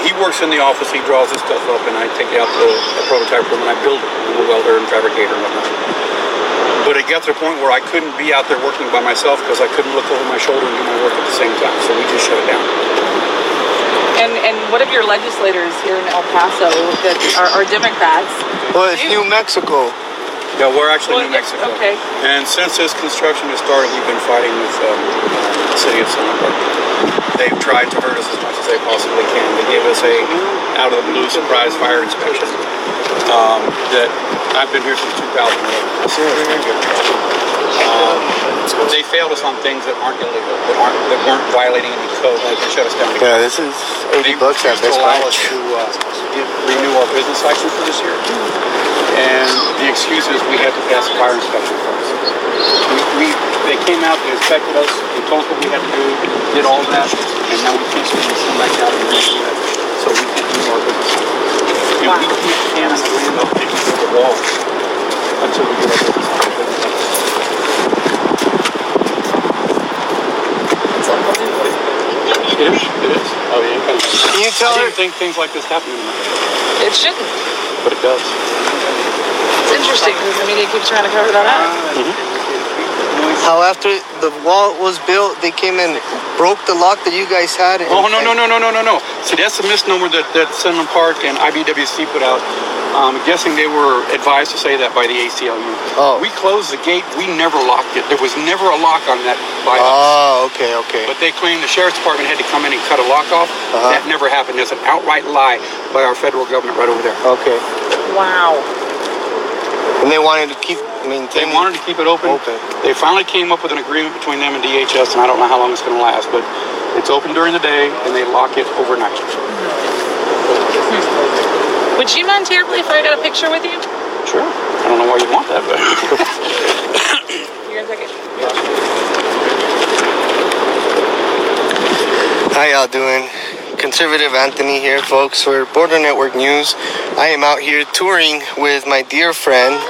He works in the office, he draws this stuff up, and I take out the prototype room and I build it. I'm a welder and fabricator and whatnot. But it got to the point where I couldn't be out there working by myself because I couldn't look over my shoulder and do my work at the same time. So we just shut it down. And what of your legislators here in El Paso that are Democrats? Well, it's New Mexico. Yeah, we're actually New Mexico. Okay. And since this construction has started, we've been fighting with the city of San Antonio. They've tried to hurt us as much as they possibly can. They gave us a out-of-the-blue surprise fire inspection that I've been here since 2011. They failed us on things that aren't illegal, that weren't violating any code. They shut us down. Yeah, this is $80 at this allow us to renew our business license for this year. And the excuse is we had to pass a fire inspection first. They came out, they inspected us, they told us what we had to do, did all that, and now we can't come back out and do that. So we can't do our business. And we can't hand the land up to the wall until we get our business license. It is. Oh, yeah. Can you tell her? I didn't think things like this happen in America. It shouldn't. But it does. It's interesting because the media keeps trying to cover that up. How after the wall was built, they came and broke the lock that you guys had? Oh, no. See, that's a misnomer that Cinnamon Park and IBWC put out. I'm guessing they were advised to say that by the ACLU. Oh. We closed the gate. We never locked it. There was never a lock on that by us. Oh, okay. But they claimed the sheriff's department had to come in and cut a lock off. That never happened. There's an outright lie by our federal government right over there. Okay. Wow. And they wanted to keep maintaining. They wanted to keep it open. They finally came up with an agreement between them and DHS, and I don't know how long it's going to last, but it's open during the day, and they lock it overnight. Would you mind terribly if I got a picture with you? Sure. I don't know why you'd want that, but... You're gonna take it? How y'all doing? Conservative Anthony here, folks, for Border Network News. I am out here touring with my dear friend,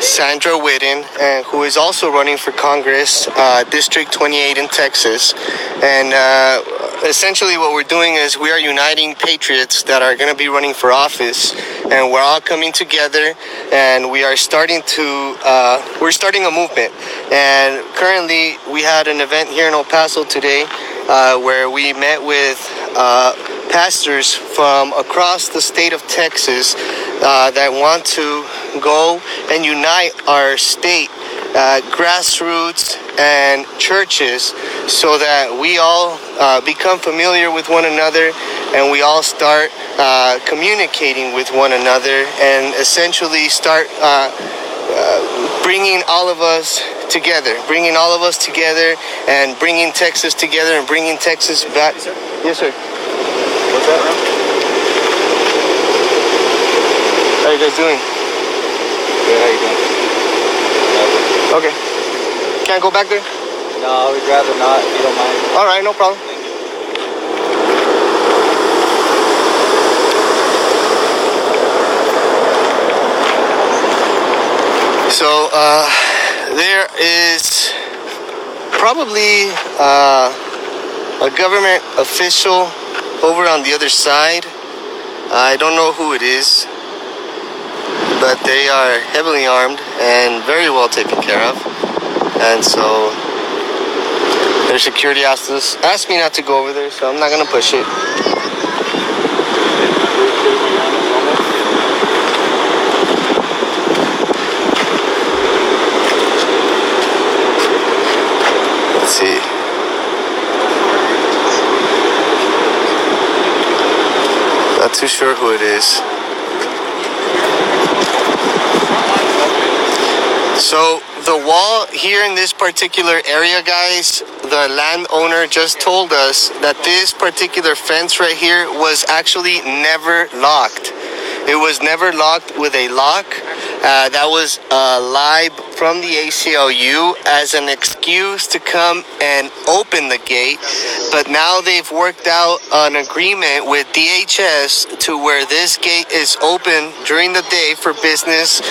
Sandra Whitten, who is also running for Congress, District 28 in Texas. And essentially what we're doing is we are uniting patriots that are going to be running for office. And we're all coming together, and we are starting a movement. And currently, we had an event here in El Paso today where we met with pastors from across the state of Texas that want to go and unite our state, grassroots and churches, so that we all become familiar with one another and we all start communicating with one another and essentially start bringing all of us together and bringing Texas together and bringing Texas back. Yes, sir. What's that, man? How you guys doing? Good, how you doing? Okay. Can't go back there? No, we'd rather not, if you don't mind. All right, no problem. So, there is probably a government official over on the other side. I don't know who it is, but they are heavily armed and very well taken care of. And so their security asked me not to go over there, so I'm not going to push it. Let's see. Not too sure who it is. So the wall here in this particular area, guys, the landowner just told us that this particular fence right here was actually never locked. It was never locked with a lock. That was a lie from the ACLU as an excuse to come and open the gate. But now they've worked out an agreement with DHS to where this gate is open during the day for business,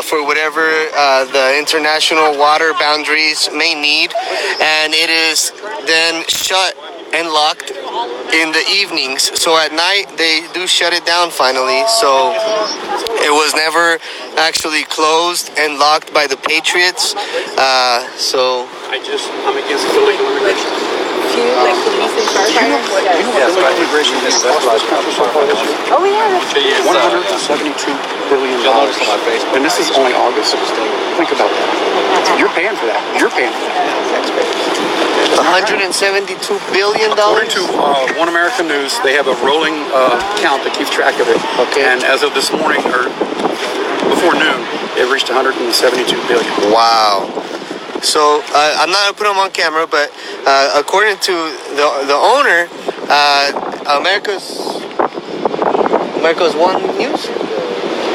for whatever the international water boundaries may need. And it is then shut and locked in the evenings. So at night they do shut it down finally. So it was never actually closed and locked by the Patriots. I'm against illegal immigration. Few, like police and firefighters. Yes, but immigration has cost this country so far this year. Oh yeah. $172 billion. And this is only August. Think about that. You're paying for that. You're paying for that. $172 billion. According to One American News, they have a rolling count that keeps track of it. Okay. And as of this morning, or before noon, it reached $172 billion. Wow. So I'm not gonna put him on camera, but according to the owner, America's One News.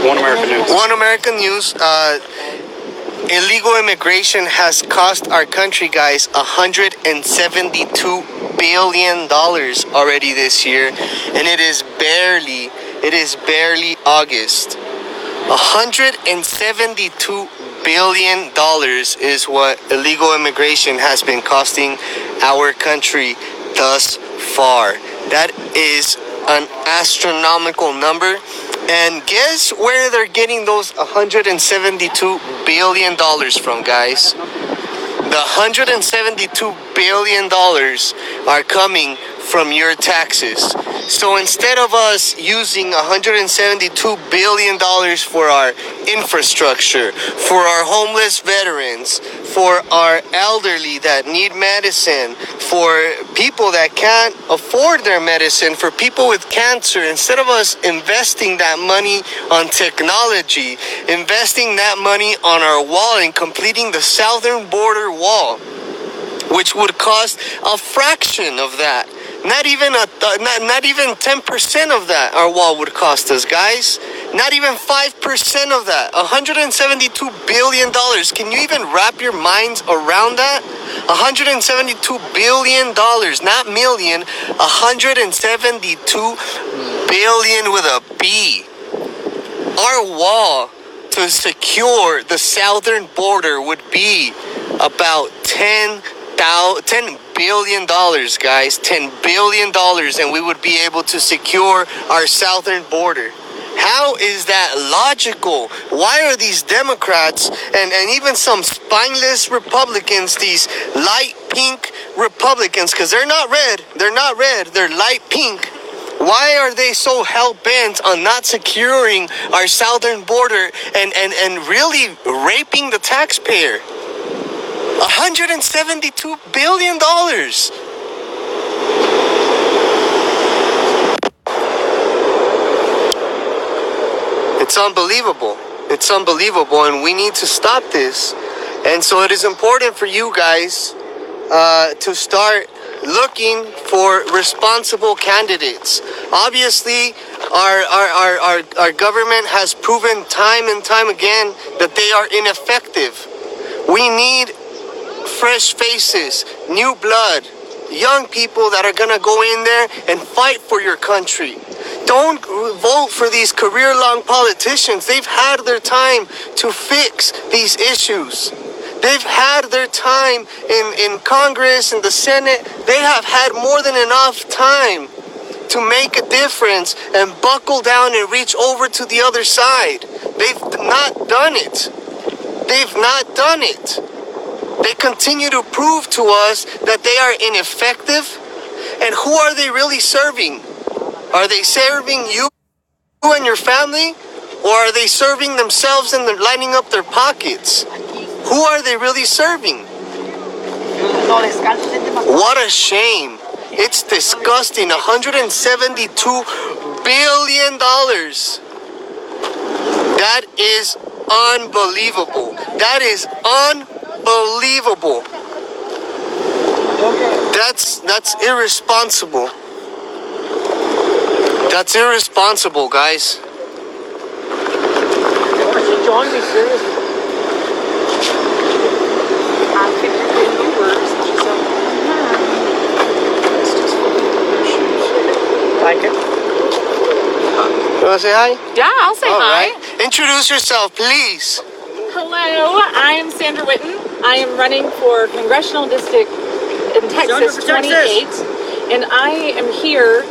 One American News. One American News. Illegal immigration has cost our country, guys, $172 billion already this year, and it is barely August. $172 billion is what illegal immigration has been costing our country thus far. That is an astronomical number. And guess where they're getting those $172 billion from, guys? The $172 billion are coming from your taxes. So instead of us using $172 billion for our infrastructure, for our homeless veterans, for our elderly that need medicine, for people that can't afford their medicine, for people with cancer, instead of us investing that money on technology, investing that money on our wall and completing the southern border wall, which would cost a fraction of that. Not even 10% of that our wall would cost us, guys. Not even 5% of that. $172 billion. Can you even wrap your minds around that? $172 billion, not million. $172 billion with a B. Our wall to secure the southern border would be about $10 billion, guys. $10 billion, and we would be able to secure our southern border. How is that logical? Why are these Democrats and even some spineless Republicans, these light pink Republicans, because they're not red, they're light pink. Why are they so hell-bent on not securing our southern border and really raping the taxpayer? $172 billion. It's unbelievable. It's unbelievable, and we need to stop this. And so it is important for you guys to start looking for responsible candidates. Obviously, our government has proven time and time again that they are ineffective. We need fresh faces, new blood, young people that are gonna go in there and fight for your country. Don't vote for these career-long politicians. They've had their time to fix these issues. They've had their time in Congress and the Senate. They have had more than enough time to make a difference and buckle down and reach over to the other side. They've not done it. They've not done it. They continue to prove to us that they are ineffective. And who are they really serving? Are they serving you and your family? Or are they serving themselves and they're lining up their pockets? Who are they really serving? What a shame. It's disgusting. $172 billion. That is unbelievable. That is unbelievable. That's irresponsible. That's irresponsible, guys. John, be serious. Like it? You want to say hi? Yeah, I'll say All hi. right. Introduce yourself, please. Hello, I am Sandra Whitten. I am running for congressional district in Texas 28. And I am here,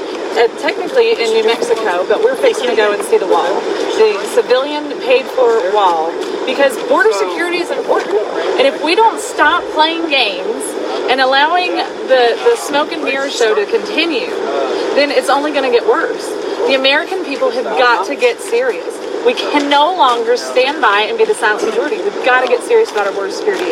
technically in New Mexico, but we're fixing to go and see the wall. The civilian paid for wall. Because border security is important. And if we don't stop playing games and allowing the smoke and mirror show to continue, then it's only going to get worse. The American people have got to get serious. We can no longer stand by and be the silent majority. We've got to get serious about our border security.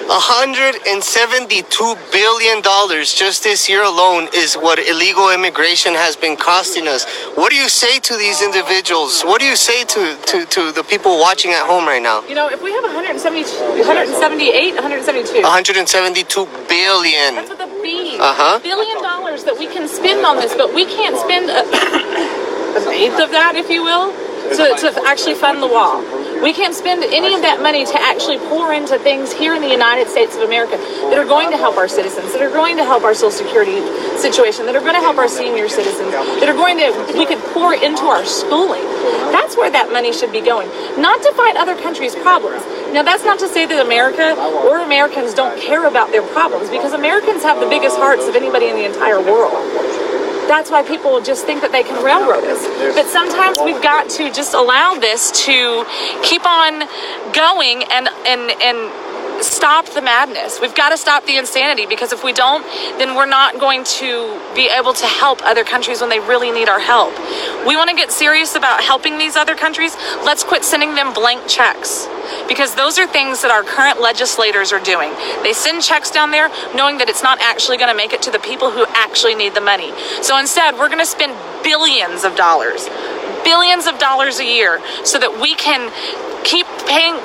$172 billion just this year alone is what illegal immigration has been costing us. What do you say to these individuals? What do you say to the people watching at home right now? You know, if we have 172 billion. That's what the B. $1 billion that we can spend on this, but we can't spend an eighth of that, if you will, to actually fund the wall. We can't spend any of that money to actually pour into things here in the United States of America that are going to help our citizens, that are going to help our Social Security situation, that are going to help our senior citizens, that are going to, we could pour into our schooling. That's where that money should be going, not to fight other countries' problems. Now, that's not to say that America or Americans don't care about their problems, because Americans have the biggest hearts of anybody in the entire world. That's why people just think that they can railroad us. But sometimes we've got to just allow this to keep on going and stop the madness. We've got to stop the insanity, because if we don't, then we're not going to be able to help other countries when they really need our help. We want to get serious about helping these other countries. Let's quit sending them blank checks, because those are things that our current legislators are doing. They send checks down there knowing that it's not actually going to make it to the people who actually need the money. So instead, we're going to spend billions of dollars a year so that we can keep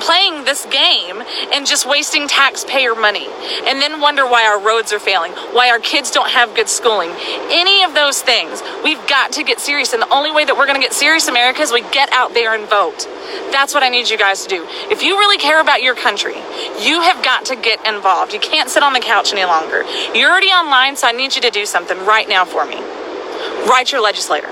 playing this game and just wasting taxpayer money, and then wonder why our roads are failing, why our kids don't have good schooling. Any of those things, we've got to get serious, and the only way that we're going to get serious, America, is we get out there and vote. That's what I need you guys to do. If you really care about your country, you have got to get involved. You can't sit on the couch any longer. You're already online, so I need you to do something right now for me. Write your legislator.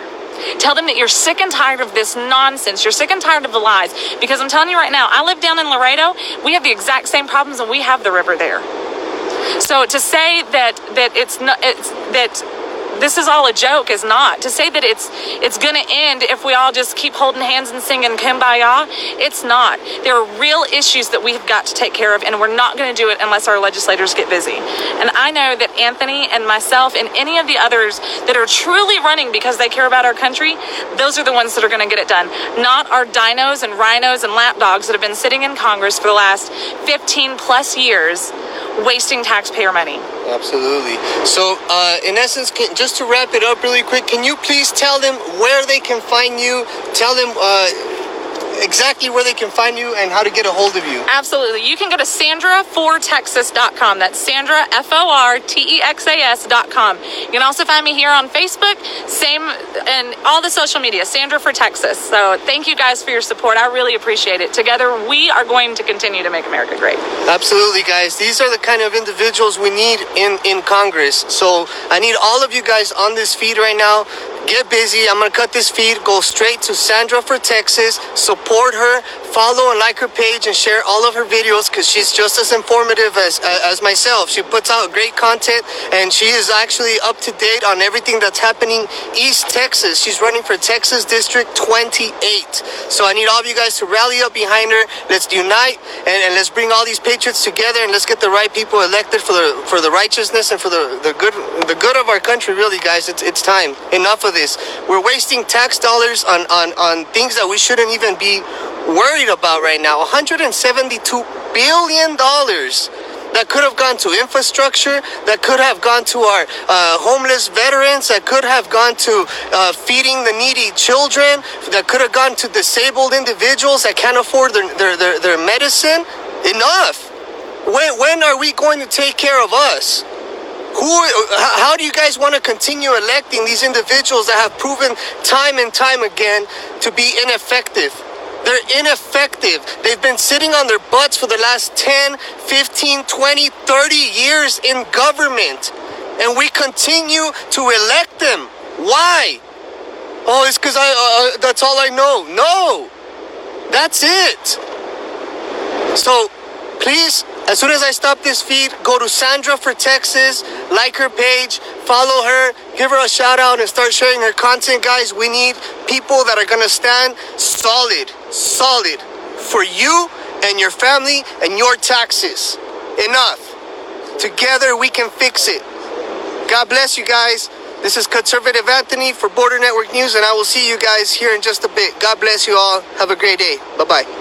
Tell them that you're sick and tired of this nonsense. You're sick and tired of the lies. Because I'm telling you right now, I live down in Laredo. We have the exact same problems, and we have the river there. So to say that this is all a joke is not. To say that it's going to end if we all just keep holding hands and singing Kumbaya, it's not. There are real issues that we've got to take care of, and we're not going to do it unless our legislators get busy. And I know that Anthony and myself and any of the others that are truly running because they care about our country, those are the ones that are going to get it done. Not our dinos and rhinos and lapdogs that have been sitting in Congress for the last 15 plus years wasting taxpayer money. Absolutely. So, in essence, just to wrap it up really quick, can you please tell them where they can find you? Tell them exactly where they can find you and how to get a hold of you. Absolutely. You can go to sandrafortexas.com. That's Sandra, FORTEXAS.com. You can also find me here on Facebook, same, and all the social media, Sandra for Texas. So thank you guys for your support. I really appreciate it. Together, we are going to continue to make America great. Absolutely, guys. These are the kind of individuals we need in Congress. So I need all of you guys on this feed right now. Get busy. I'm going to cut this feed, go straight to Sandra for Texas, support her, follow and like her page, and share all of her videos, because she's just as informative as myself. She puts out great content, and she is actually up to date on everything that's happening East Texas. She's running for Texas District 28. So I need all of you guys to rally up behind her. Let's unite, and let's bring all these patriots together, and let's get the right people elected for the righteousness and for the good of our country. Really, guys, it's time. Enough of this. We're wasting tax dollars on things that we shouldn't even be worried about right now. $172 billion that could have gone to infrastructure, that could have gone to our homeless veterans, that could have gone to feeding the needy children, that could have gone to disabled individuals that can't afford their medicine. Enough. When are we going to take care of us? How do you guys want to continue electing these individuals that have proven time and time again to be ineffective? They're ineffective. They've been sitting on their butts for the last 10, 15, 20, 30 years in government, and we continue to elect them. Why? Oh, it's because that's all I know. No, that's it. So please As soon as I stop this feed, go to Sandra for Texas, like her page, follow her, give her a shout out, and start sharing her content, guys. We need people that are gonna stand solid for you and your family and your taxes. Enough. Together we can fix it. God bless you guys. This is Conservative Anthony for Border Network News, and I will see you guys here in just a bit. God bless you all. Have a great day. Bye-bye.